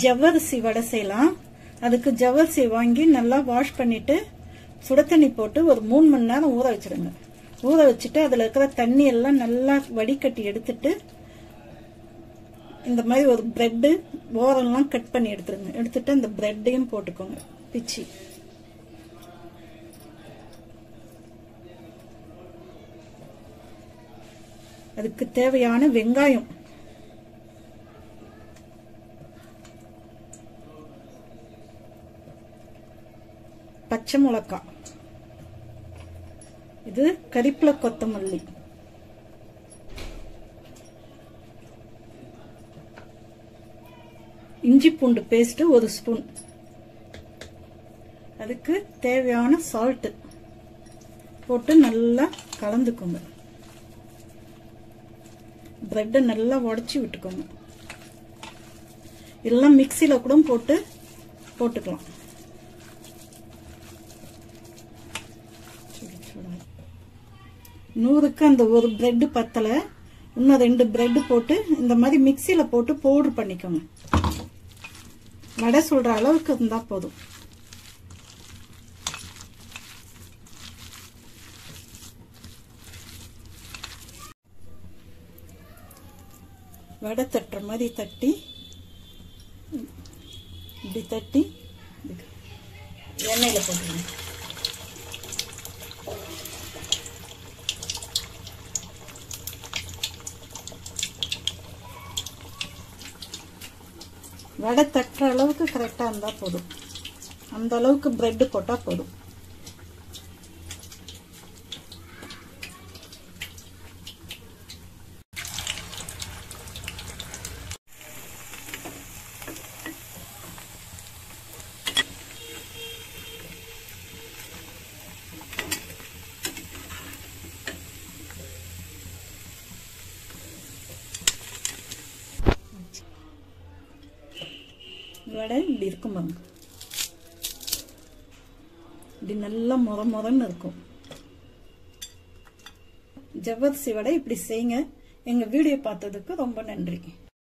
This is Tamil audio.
ஜவ்வரிசி வடை செய்யலாம். அதுக்கு ஜவ்வரிசி வாங்கி நல்லா வாஷ் பண்ணிட்டு சுட தண்ணி போட்டு ஒரு 3 மணி நேரம் ஊற வச்சிருங்க. ஊற வச்சுட்டு அதுல இருக்கிற தண்ணி எல்லாம் நல்லா வடிகட்டி எடுத்துட்டு இந்த மாதிரி ஒரு பிரெட் ஓரெல்லாம் கட் பண்ணி எடுத்துருங்க. எடுத்துட்டு அந்த பிரெட்டையும் போட்டுக்கோங்க பிச்சி. அதுக்கு தேவையான வெங்காயம், பச்சை மிளகாய், இது கறிவேப்பிலை, கொத்தமல்லி, இஞ்சி பூண்டு பேஸ்ட் 1 ஸ்பூன், அதுக்கு தேவையான சால்ட் போட்டு நல்லா கலந்துக்கோங்க. பிரெட்டை நல்லா உடைச்சி விட்டுக்கோங்க. எல்லாம் மிக்சியில கூட போட்டுக்கலாம். நூறுக்கு அந்த ஒரு பிரெட் பத்தல, இன்னும் 2 பிரெட் போட்டு இந்த மாதிரி மிக்சியில போட்டு பவுடர் பண்ணிக்கோங்க. வடை சொல்ற அளவுக்கு இருந்தா போதும். வடை தட்டுற மாதிரி தட்டி இப்படி தட்டி எண்ணெயில போட்டுருங்க. வடை தட்டுற அளவுக்கு கரெக்டா இருந்தா போதும். அந்த அளவுக்கு பிரெட் போட்டா போதும். வடை இப்படி இருக்கும் பாருங்க. இப்படி நல்லா மொரன்னு இருக்கும். ஜவ்வரிசி வடை இப்படி செய்யுங்க. எங்க வீடியோ பார்த்ததுக்கு ரொம்ப நன்றி.